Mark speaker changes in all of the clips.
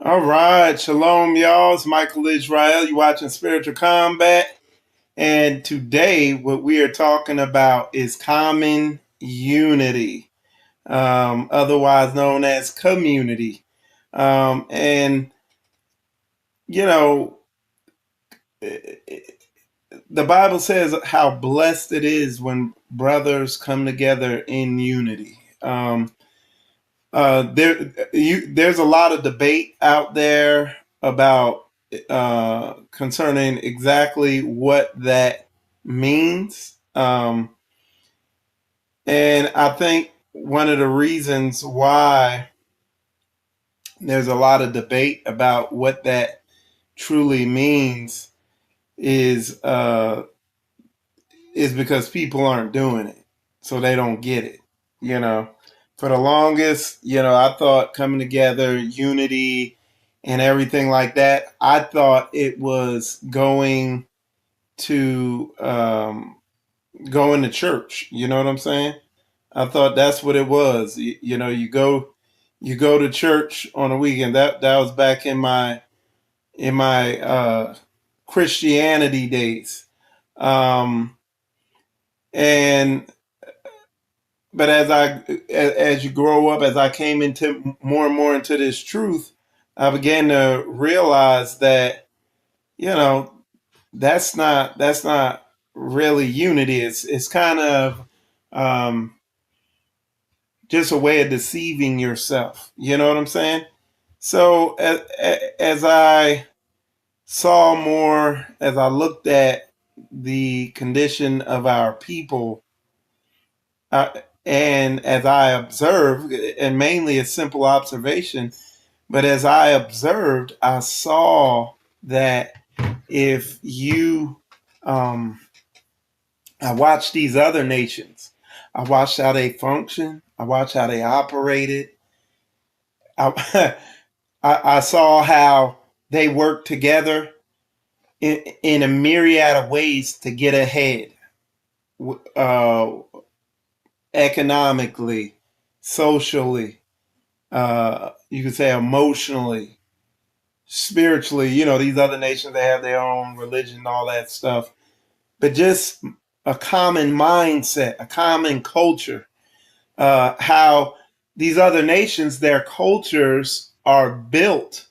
Speaker 1: All right, shalom, y'all. It's Michael Israel. You're watching Spiritual Combat. And today, what we are talking about is common unity, otherwise known as community. And, you know, the Bible says how blessed it is when brothers come together in unity. There's a lot of debate out there about concerning exactly what that means, and I think one of the reasons why there's a lot of debate about what that truly means is is because people aren't doing it, so they don't get it. You know, for the longest, I thought coming together, unity, and everything like that. I thought it was to going to church. You know what I'm saying? I thought that's what it was. You go to church on a weekend. That was back in my Christianity days. Um, and but as you grow up, as I came into more and more into this truth, I began to realize that you know that's not really unity. It's kind of um, just a way of deceiving yourself. You know what I'm saying? So as I saw more, as I looked at the condition of our people, and as I observed, and mainly a simple observation, but as I observed, I saw that if you, um, I watched these other nations, I watched how they function, I watched how they operated, I, I saw how they work together in a myriad of ways to get ahead, uh, economically, socially, you could say emotionally, spiritually. These other nations, they have their own religion and all that stuff, but just a common mindset, a common culture. How these other nations, their cultures are built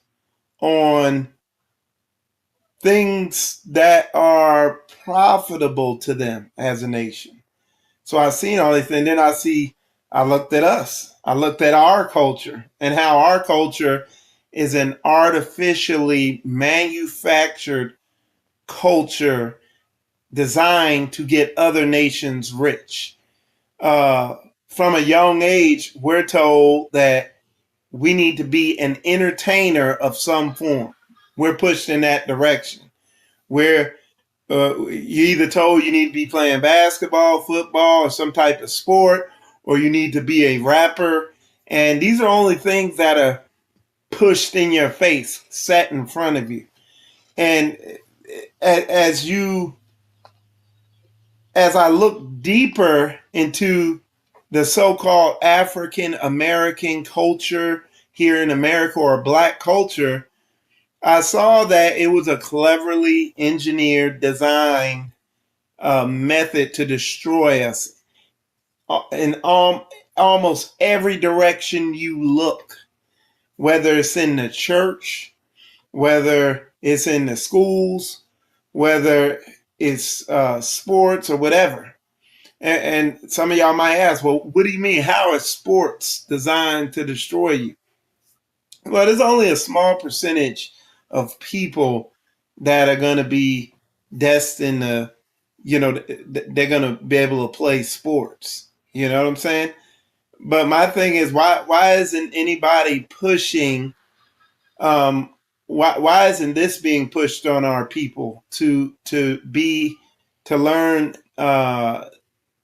Speaker 1: on things that are profitable to them as a nation. So I've seen all these things. Then I looked at us. I looked at our culture and how our culture is an artificially manufactured culture designed to get other nations rich. Uh, from a young age, we're told that we need to be an entertainer of some form. We're pushed in that direction. Where you either told you need to be playing basketball, football, or some type of sport, or you need to be a rapper. And these are only things that are pushed in your face, set in front of you. And as you, as I look deeper into the so-called African American culture here in America, or Black culture, I saw that it was a cleverly engineered, designed method to destroy us in almost every direction you look, whether it's in the church, whether it's in the schools, whether it's sports or whatever. And some of y'all might ask, well, what do you mean? How is sports designed to destroy you? Well, there's only a small percentage of people that are going to be destined to, they're going to be able to play sports. You know what I'm saying? But my thing is, why isn't anybody pushing? Why isn't this being pushed on our people to learn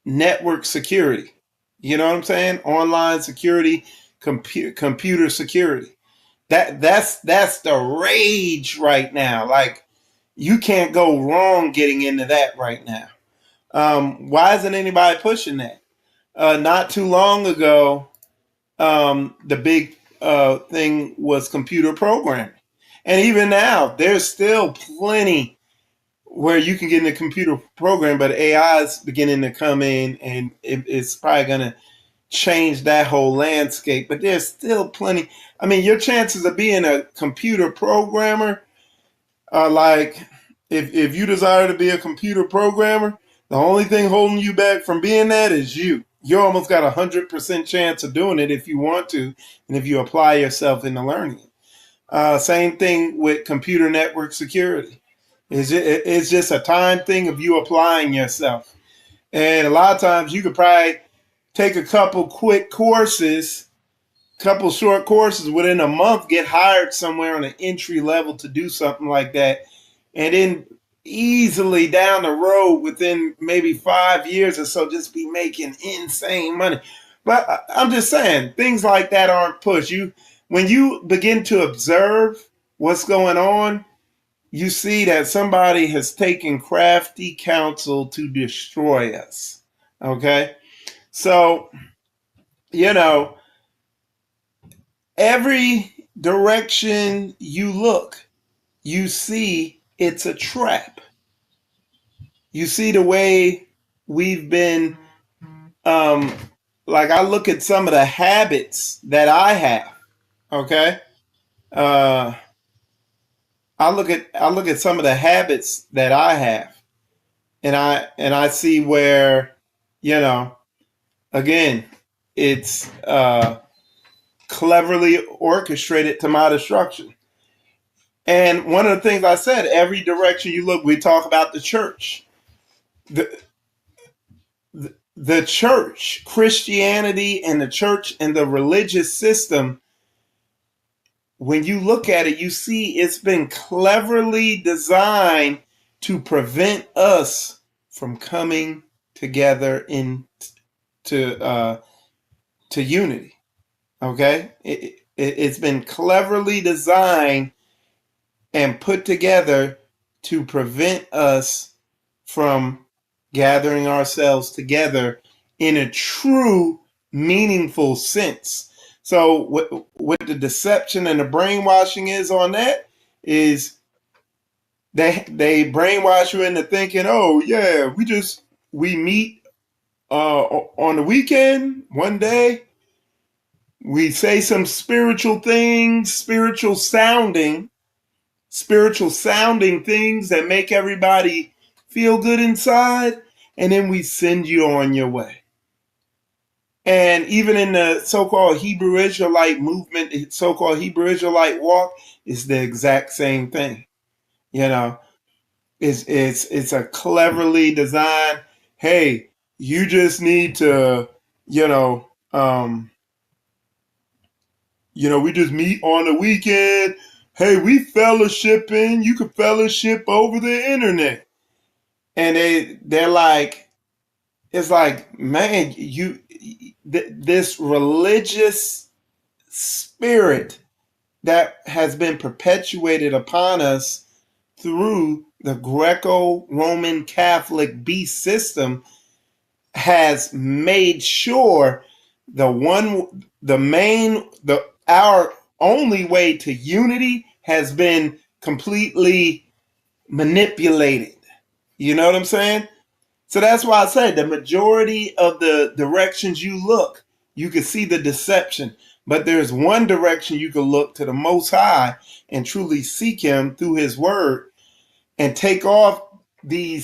Speaker 1: network security? You know what I'm saying? Online security, computer security. That's the rage right now. Like, you can't go wrong getting into that right now. Why isn't anybody pushing that? Not too long ago, the big thing was computer programming. And even now, there's still plenty where you can get in the computer program, but AI is beginning to come in, and it's probably going to change that whole landscape. But there's still plenty. I mean, your chances of being a computer programmer are like, if you desire to be a computer programmer, the only thing holding you back from being that is you. You almost got 100% chance of doing it if you want to, and if you apply yourself into learning it. Same thing with computer network security. It's just a time thing of you applying yourself. And a lot of times you could probably take a couple quick courses, couple short courses within a month, get hired somewhere on an entry level to do something like that. And then easily down the road within maybe 5 years or so, just be making insane money. But I'm just saying, things like that aren't pushed. When you begin to observe what's going on, you see that somebody has taken crafty counsel to destroy us. Okay? So, you know, every direction you look, you see it's a trap. You see the way we've been, like I look at some of the habits that I have. Okay? Uh, I look at some of the habits that I have, and I see where, you know, again, it's cleverly orchestrated to my destruction. And one of the things I said, every direction you look, we talk about the church. The, the church, Christianity and the church and the religious system, when you look at it, you see it's been cleverly designed to prevent us from coming together to unity. Okay, it's been cleverly designed and put together to prevent us from gathering ourselves together in a true, meaningful sense. So what the deception and the brainwashing is on that is they brainwash you into thinking, oh yeah, we meet on the weekend one day, we say some spiritual things, spiritual sounding things that make everybody feel good inside, and then we send you on your way. And even in the so-called Hebrew Israelite movement, so-called Hebrew Israelite walk, it's the exact same thing. You know, it's a cleverly designed, hey, you just need to, we just meet on the weekend. Hey, we fellowshipping. You can fellowship over the internet. And they're like, it's like, man, this religious spirit that has been perpetuated upon us through the Greco-Roman Catholic beast system has made sure our only way to unity has been completely manipulated. You know what I'm saying? So that's why I say the majority of the directions you look, you can see the deception. But there's one direction you can look to the Most High and truly seek Him through His Word and take off the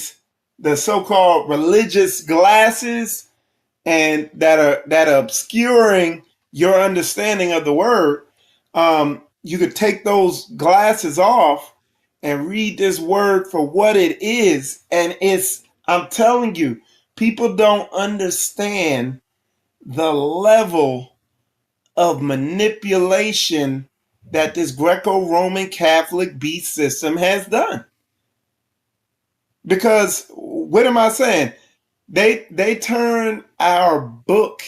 Speaker 1: so-called religious glasses and that are obscuring your understanding of the Word. You could take those glasses off and read this Word for what it is, and I'm telling you, people don't understand the level of manipulation that this Greco-Roman Catholic beast system has done. Because what am I saying? They turn our book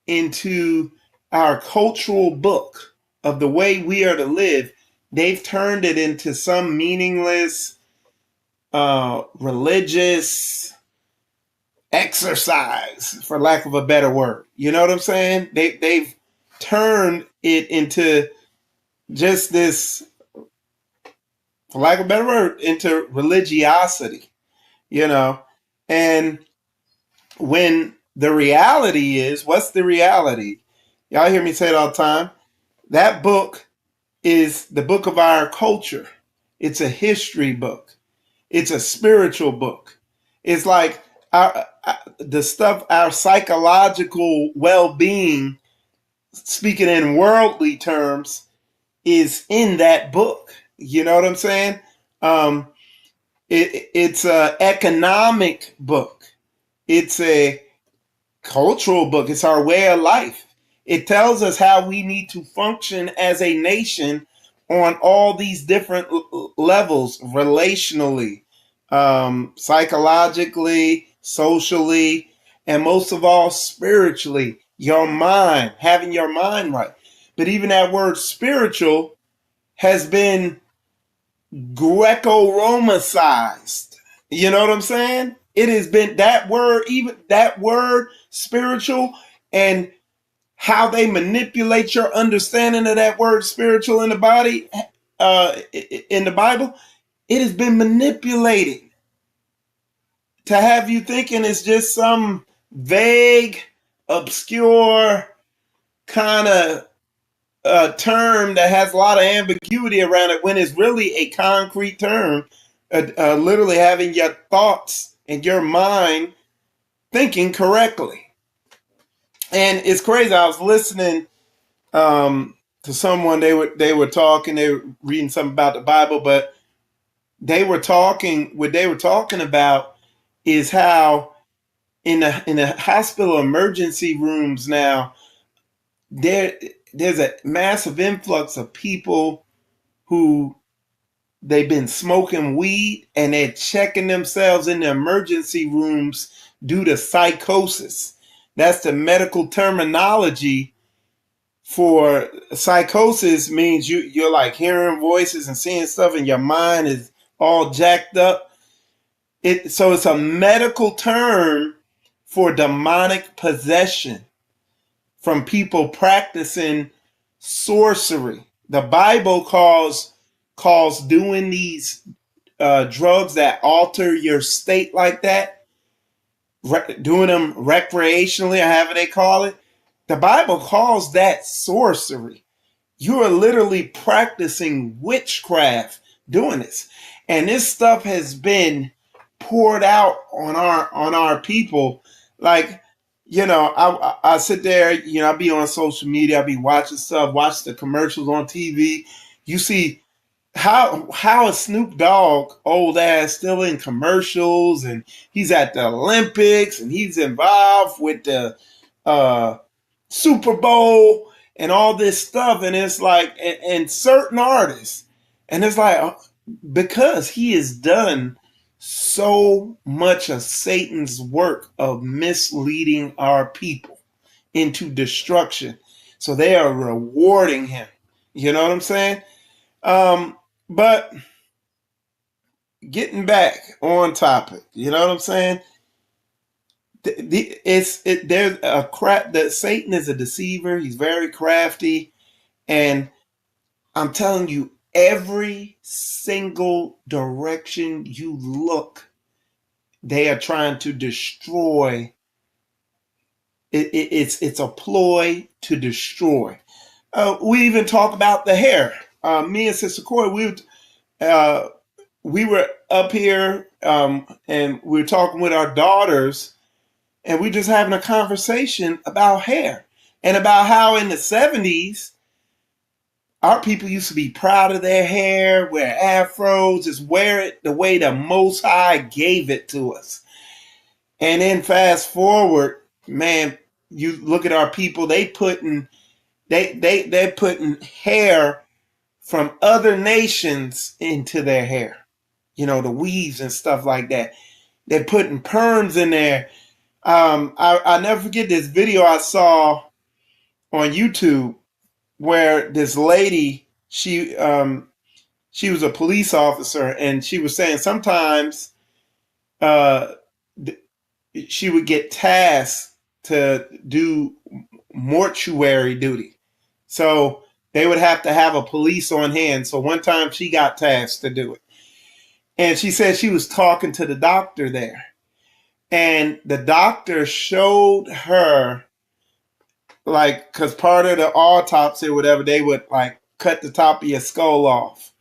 Speaker 1: into our cultural book of the way we are to live. They've turned it into some meaningless religious exercise, for lack of a better word. You know what I'm saying? turned it into just this, for lack of a better word, into religiosity, you know. And when the reality is, what's the reality? Y'all hear me say it all the time. That book is the book of our culture. It's a history book. It's a spiritual book. It's like the stuff, our psychological well-being, speaking in worldly terms, is in that book. You know what I'm saying? Um, it's a economic book. It's a cultural book. It's our way of life. It tells us how we need to function as a nation on all these different levels, relationally, psychologically, socially, and most of all, spiritually. Your mind, having your mind right. But even that word spiritual has been Greco-Romicized. You know what I'm saying? It has been that word, even that word spiritual, and how they manipulate your understanding of that word spiritual in the body, in the Bible. It has been manipulated to have you thinking it's just some vague, obscure kind of term that has a lot of ambiguity around it when it's really a concrete term, literally having your thoughts and your mind thinking correctly. And it's crazy. I was listening to someone. They were talking. They were reading something about the Bible, but they were talking. What they were talking about is how in the hospital emergency rooms now there's a massive influx of people who they've been smoking weed and they're checking themselves in the emergency rooms due to psychosis. That's the medical terminology for psychosis. Means you're like hearing voices and seeing stuff and your mind is all jacked up. So it's a medical term for demonic possession from people practicing sorcery. The Bible calls doing these drugs that alter your state like that, doing them recreationally, or however they call it. The Bible calls that sorcery. You are literally practicing witchcraft doing this, and this stuff has been poured out on our people. Like, I sit there, I be on social media, I be watching stuff, watch the commercials on TV. You see how is Snoop Dogg old ass still in commercials, and he's at the Olympics and he's involved with the uh Super Bowl and all this stuff, and it's like, and certain artists, and it's like, because he has done so much of Satan's work of misleading our people into destruction, so they are rewarding him. You know what I'm saying? But getting back on topic, you know what I'm saying? There's a crap that Satan is a deceiver. He's very crafty, and I'm telling you, every single direction you look, they are trying to destroy. It's a ploy to destroy. We even talk about the hair. Me and Sister Corey, uh, we were up here, and we were talking with our daughters, and we just having a conversation about hair and about how in the 70s our people used to be proud of their hair, wear afros, just wear it the way the Most High gave it to us. And then fast forward, man, you look at our people, they're putting hair from other nations into their hair. The weaves and stuff like that. They're putting perms in there. I never forget this video I saw on YouTube where this lady, she was a police officer, and she was saying sometimes uh, she would get tasked to do mortuary duty. So they would have to have a police on hand. So one time she got tasked to do it. And she said she was talking to the doctor there. And the doctor showed her, like, because part of the autopsy or whatever, they would like cut the top of your skull off.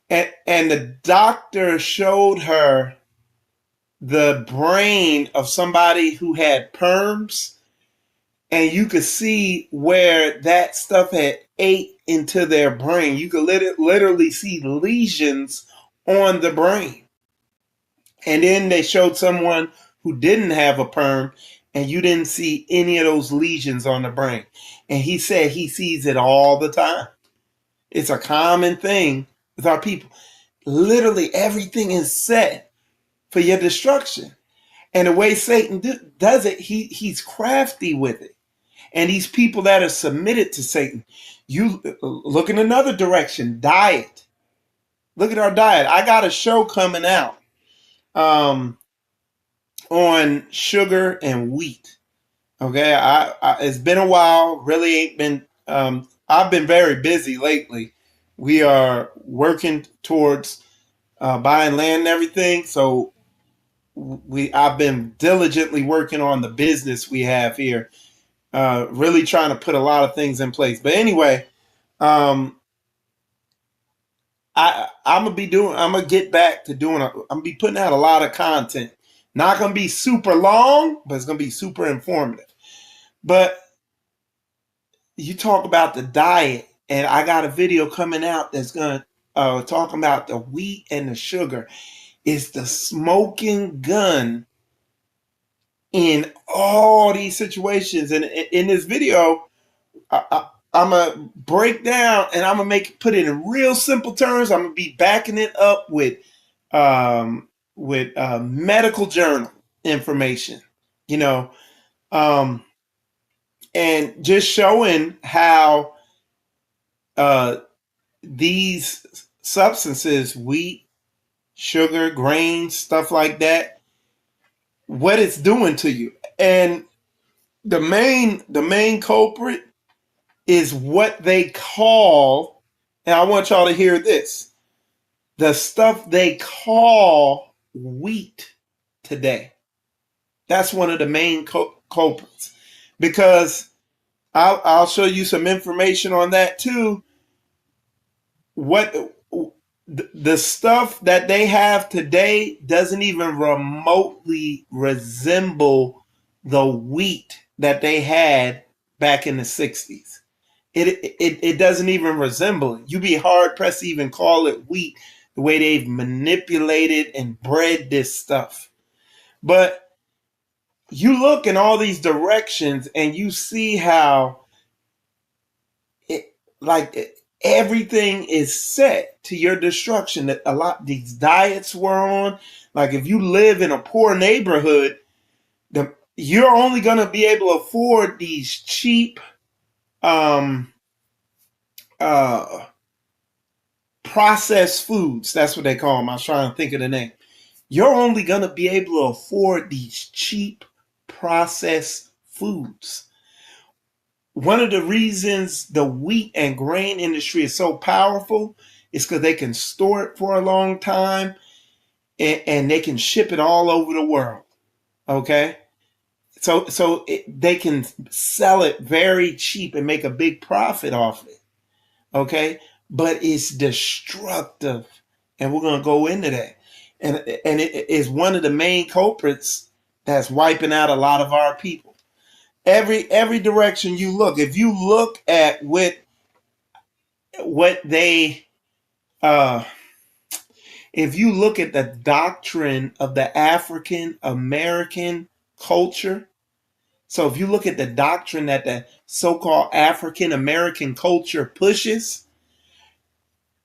Speaker 1: And the doctor showed her the brain of somebody who had perms, and you could see where that stuff had ate into their brain. You could literally see lesions on the brain. And then they showed someone who didn't have a perm, and you didn't see any of those lesions on the brain. And he said he sees it all the time. It's a common thing with our people. Literally everything is set for your destruction. And the way Satan does it, he's crafty with it. And these people that are submitted to Satan, you look in another direction, diet. Look at our diet. I got a show coming out on sugar and wheat. Okay, it's been a while. Really ain't been. I've been very busy lately. We are working towards buying land and everything. So I've been diligently working on the business we have here. Really trying to put a lot of things in place. But anyway, I'm gonna get back to I'm gonna be putting out a lot of content. Not gonna be super long, but it's gonna be super informative. But you talk about the diet, and I got a video coming out that's gonna talk about the wheat and the sugar. It's the smoking gun in all these situations. And in this video, I'm gonna break down, and I'm gonna put it in real simple terms. I'm gonna be backing it up with medical journal information, you know, and just showing how these substances, wheat, sugar, grains, stuff like that, what it's doing to you. And the main culprit is what they call, and I want y'all to hear this, the stuff they call wheat today. That's one of the main culprits, because I'll show you some information on that too. What the stuff that they have today doesn't even remotely resemble the wheat that they had back in the 60s. It doesn't even resemble it. You'd be hard pressed to even call it wheat, the way they've manipulated and bred this stuff. But you look in all these directions and you see how everything is set to your destruction. That a lot these diets we're on, like if you live in a poor neighborhood, you're only going to be able to afford these cheap processed foods. That's what they call them. I was trying to think of the name. You're only going to be able to afford these cheap processed foods. One of the reasons the wheat and grain industry is so powerful is because they can store it for a long time, and they can ship it all over the world. Okay? So they can sell it very cheap and make a big profit off it. Okay? But it's destructive. And we're going to go into that. And it is one of the main culprits that's wiping out a lot of our people. Every direction you look, if you look at what they if you look at the doctrine of the African American culture, so if you look at the doctrine that the so-called African American culture pushes,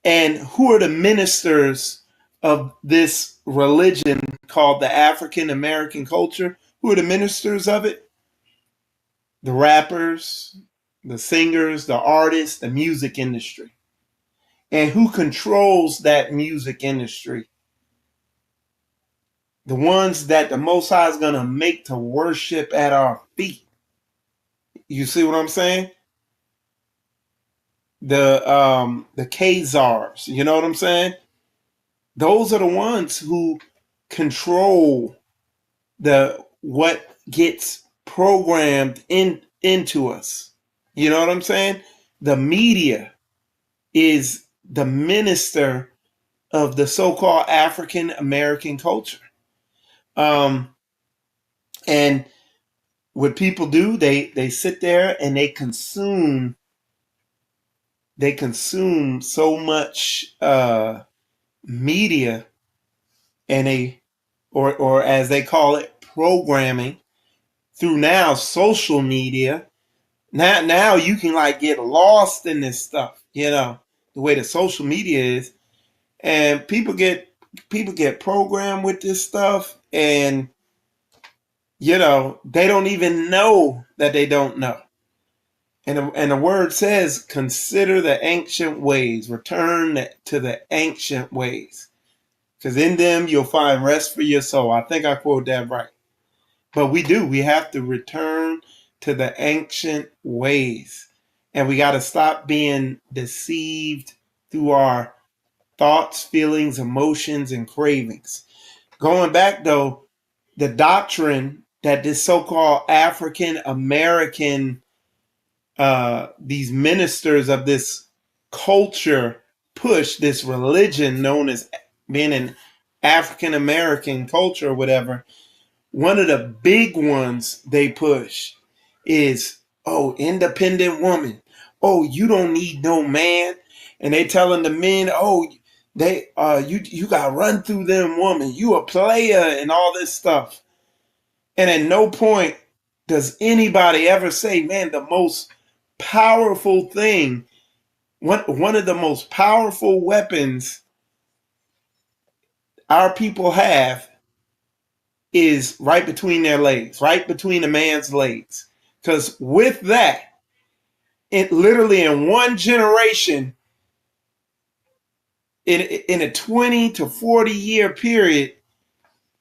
Speaker 1: and who are the ministers of this religion called the African American culture, who are the ministers of it? The rappers, the singers, the artists, the music industry. And who controls that music industry? The ones that the Most High is going to make to worship at our feet. You see what I'm saying? the Khazars. You know what I'm saying? Those are the ones who control the what gets programmed into us. You know what I'm saying? The media is the minister of the so-called African American culture. And what people do, they sit there and they consume so much media, and or as they call it, programming through now social media. Now you can like get lost in this stuff, the way the social media is, and people get programmed with this stuff, and they don't even know that they don't know. And the word says, consider the ancient ways, return to the ancient ways, because in them you'll find rest for your soul. I think I quote that right. But we have to return to the ancient ways. And we got to stop being deceived through our thoughts, feelings, emotions, and cravings. Going back though, the doctrine that this so-called African American, these ministers of this culture push, this religion known as being an African American culture or whatever, one of the big ones they push is, oh, independent woman. Oh, you don't need no man. And they telling the men, oh, you got to run through them woman. You a player and all this stuff. And at no point does anybody ever say, man, the most powerful thing, one of the most powerful weapons our people have is right between their legs, right between a man's legs. Because with that, it literally in one generation, in a 20 to 40 year period,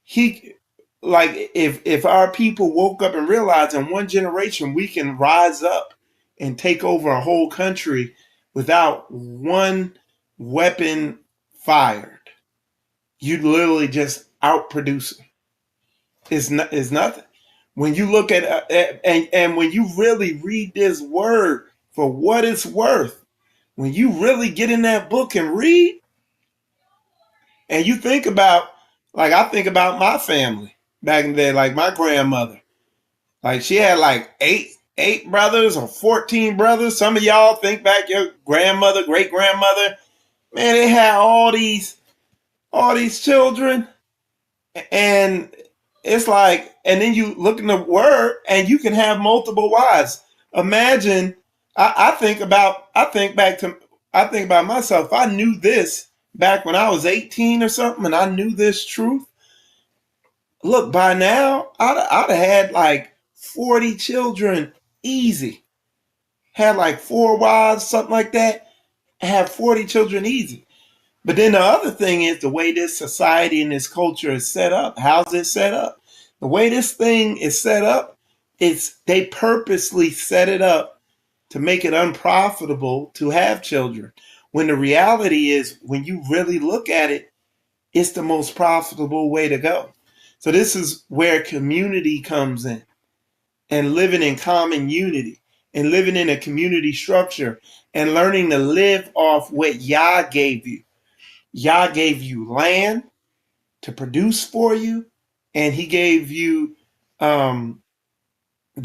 Speaker 1: he like if our people woke up and realized in one generation we can rise up and take over a whole country without one weapon fired, you'd literally just outproduce them. It's nothing. When you look at and when you really read this word for what it's worth, when you really get in that book and read, and you think about, like I think about my family back in the day, like my grandmother, like she had like eight brothers or 14 brothers. Some of y'all think back your grandmother, great grandmother, man, they had all these children, and it's like, and then you look in the word and you can have multiple wives. Imagine, I think about myself. If I knew this back when I was 18 or something, and I knew this truth, look, by now I'd have had like 40 children easy. Had like 4 wives, something like that. Have 40 children easy. But then the other thing is the way this society and this culture is set up. How's it set up? The way this thing is set up, it's they purposely set it up to make it unprofitable to have children. When the reality is, when you really look at it, it's the most profitable way to go. So this is where community comes in, and living in common unity, and living in a community structure, and learning to live off what Yah gave you. Yah gave you land to produce for you, and he gave you the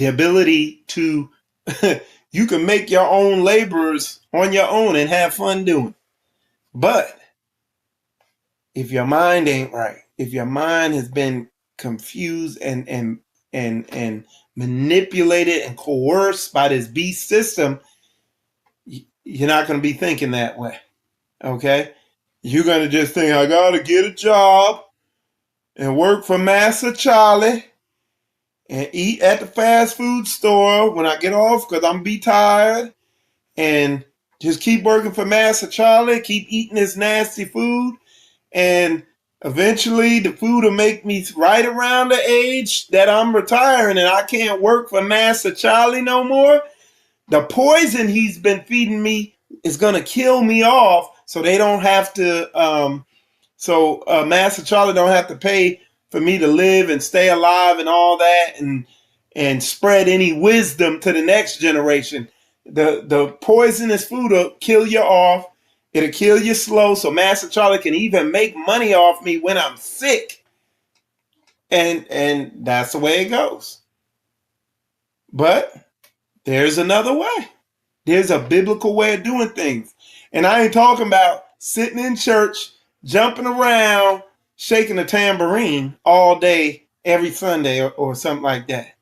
Speaker 1: ability to, you can make your own laborers on your own and have fun doing. But if your mind ain't right, if your mind has been confused and manipulated and coerced by this beast system, you're not going to be thinking that way. Okay? You're going to just think, I got to get a job and work for Master Charlie and eat at the fast food store when I get off because I'm be tired, and just keep working for Master Charlie, keep eating this nasty food, and eventually the food will make me right around the age that I'm retiring and I can't work for Master Charlie no more. The poison he's been feeding me is going to kill me off so they don't have to, Master Charlie don't have to pay for me to live and stay alive and all that and spread any wisdom to the next generation. The poisonous food will kill you off. It'll kill you slow so Master Charlie can even make money off me when I'm sick. And that's the way it goes. But there's another way. There's a biblical way of doing things. And I ain't talking about sitting in church, jumping around, shaking a tambourine all day, every Sunday or something like that.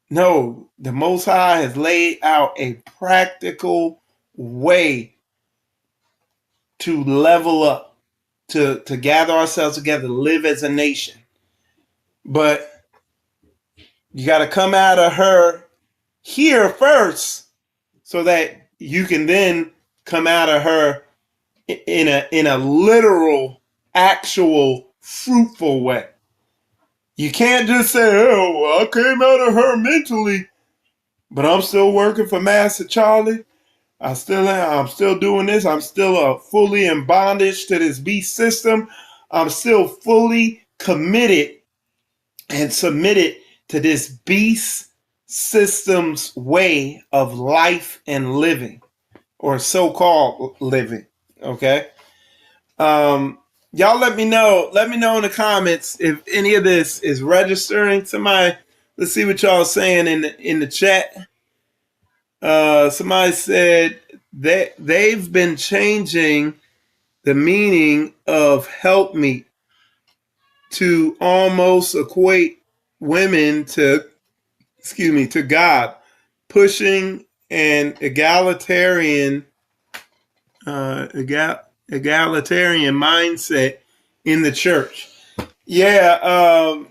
Speaker 1: No, the Most High has laid out a practical way to level up, to gather ourselves together, to live as a nation. But you got to come out of her here first so that you can then come out of her in a literal, actual, fruitful way. You can't just say, oh, I came out of her mentally, but I'm still working for Master Charlie. I'm still doing this. I'm still fully in bondage to this beast system. I'm still fully committed and submitted to this beast system's way of life and living, or so-called living. Okay. Y'all let me know in the comments if any of this is registering. Somebody, let's see what y'all are saying in the chat. Somebody said that they've been changing the meaning of help me to almost equate women to God, pushing an egalitarian mindset in the church. Yeah,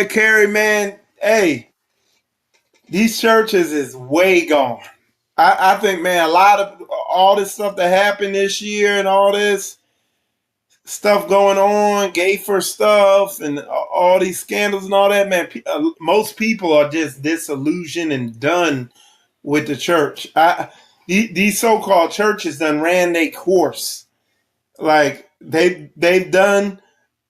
Speaker 1: Carrie, man. Hey, these churches is way gone. I think, man, a lot of all this stuff that happened this year and all this stuff going on, gay for stuff, and all these scandals and all that, man. Most people are just disillusioned and done with the church. These so-called churches done ran their course. Like they've done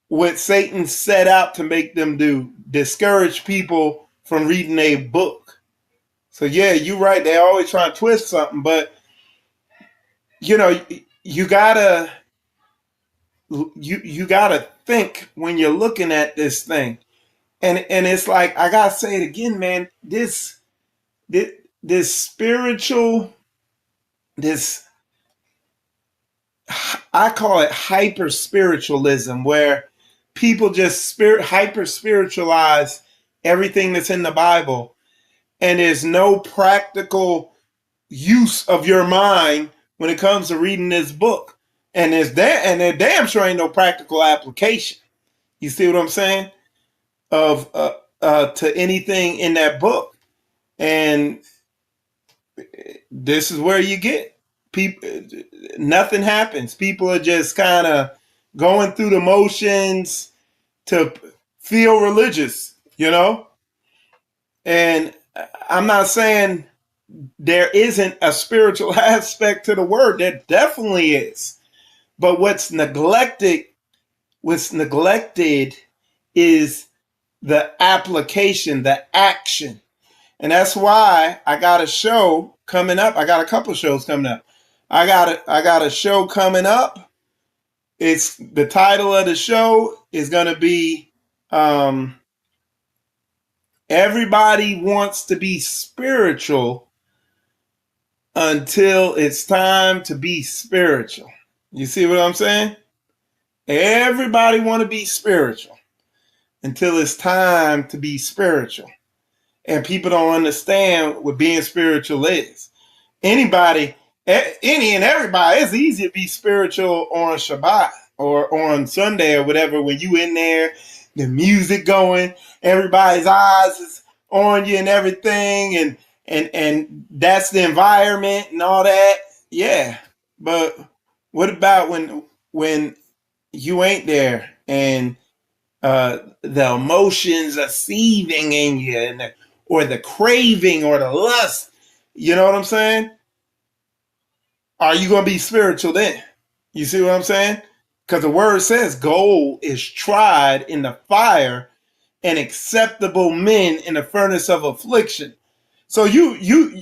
Speaker 1: what Satan set out to make them do: discourage people from reading a book. So yeah, you're right. They always try to twist something, but you gotta think when you're looking at this thing, and it's like, I gotta say it again, man. This spiritual, I call it hyper spiritualism, where people just hyper spiritualize everything that's in the Bible, and there's no practical use of your mind when it comes to reading this book. And there damn sure ain't no practical application. You see what I'm saying? Of to anything in that book. And this is where you get people. Nothing happens. People are just kind of going through the motions to feel religious, And I'm not saying there isn't a spiritual aspect to the word. There definitely is. But what's neglected is the application, the action. And that's why I got a show coming up. I got a couple shows coming up. I got a show coming up. It's the title of the show is going to be Everybody Wants to Be Spiritual Until It's Time to Be Spiritual. You see what I'm saying? Everybody want to be spiritual until it's time to be spiritual. And people don't understand what being spiritual is. Any and everybody, it's easy to be spiritual on Shabbat or on Sunday or whatever, when you in there, the music going, everybody's eyes is on you and everything, and that's the environment and all that. Yeah. But what about when you ain't there and the emotions are seething in you, or the craving or the lust? You know what I'm saying? are you going to be spiritual then? You see what I'm saying? Because the word says gold is tried in the fire and acceptable men in the furnace of affliction. So you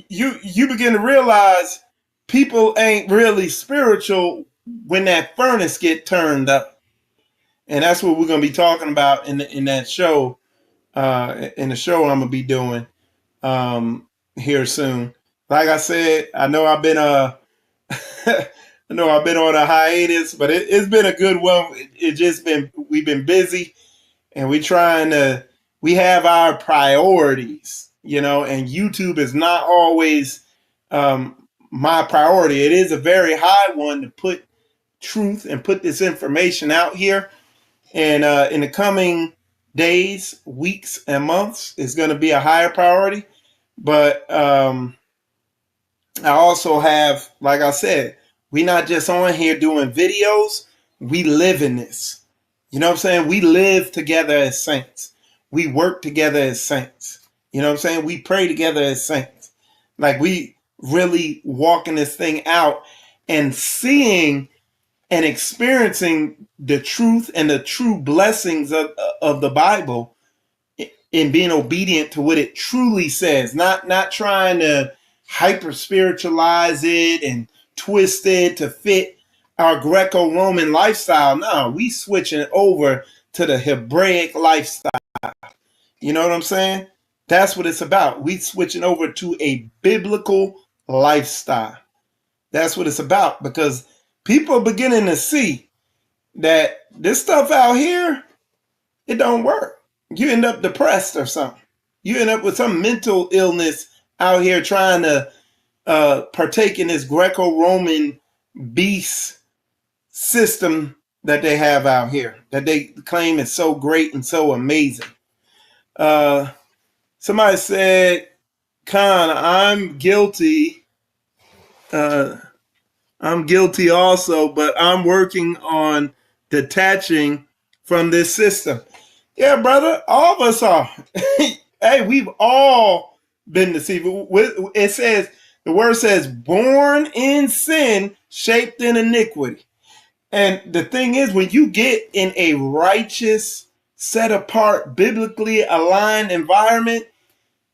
Speaker 1: begin to realize people ain't really spiritual when that furnace get turned up. And that's what we're going to be talking about in that show, in the show I'm going to be doing here soon. Like I said, I know I've been I know I've been on a hiatus, but it's been a good one. It just been we've been busy, and we have our priorities, and YouTube is not always my priority. It is a very high one to put truth and put this information out here. And in the coming days, weeks, and months, it's going to be a higher priority. But I also have, like I said, we not just on here doing videos, we live in this. You know what I'm saying? We live together as saints. We work together as saints. You know what I'm saying? We pray together as saints. Like we really walking this thing out and seeing and experiencing the truth and the true blessings of the Bible in being obedient to what it truly says, not trying to hyper spiritualize it and twist it to fit our Greco-Roman lifestyle. No, we switching over to the Hebraic lifestyle. You know what I'm saying? That's what it's about. We switching over to a biblical lifestyle. That's what it's about, because people are beginning to see that this stuff out here, it don't work. You end up depressed or something. You end up with some mental illness out here trying to partake in this Greco-Roman beast system that they have out here, that they claim is so great and so amazing. Somebody said, Khan, I'm guilty. I'm guilty also, but I'm working on detaching from this system. Yeah, brother, all of us are. Hey, we've all been deceived. It says, the word says, born in sin, shaped in iniquity. And the thing is, when you get in a righteous, set apart, biblically aligned environment,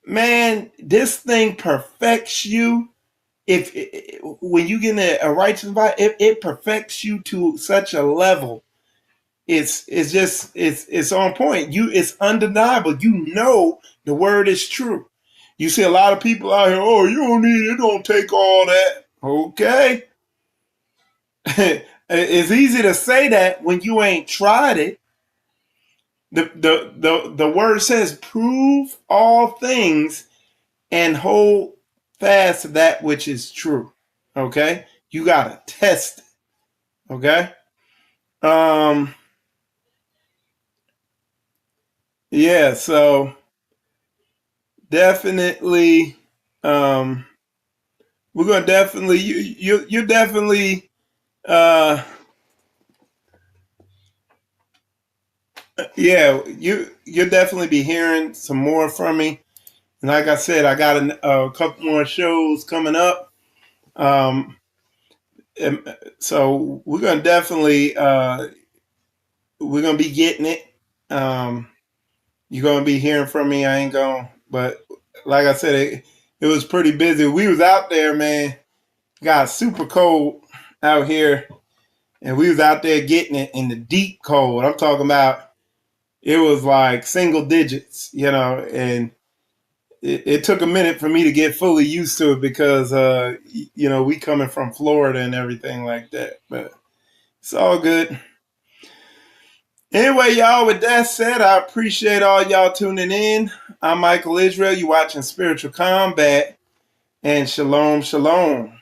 Speaker 1: man, this thing perfects you. When you get in a righteous environment, it perfects you to such a level. It's on point. It's undeniable. You know the word is true. You see a lot of people out here, oh, you don't need it, don't take all that. Okay. It's easy to say that when you ain't tried it. The word says, prove all things and hold fast to that which is true. Okay? You gotta test it. Okay? Yeah, so definitely we're gonna definitely you definitely yeah, you'll definitely be hearing some more from me. And like I said, I got a couple more shows coming up. So we're gonna definitely we're gonna be getting it. You're gonna be hearing from me. I ain't going, but like I said, it was pretty busy. We was out there, man. Got super cold out here, and we was out there getting it in the deep cold. I'm talking about it was like single digits, and it took a minute for me to get fully used to it because we coming from Florida and everything like that. But it's all good. Anyway, y'all, with that said, I appreciate all y'all tuning in. I'm Michael Israel. You watching Spiritual Combat, and shalom, shalom.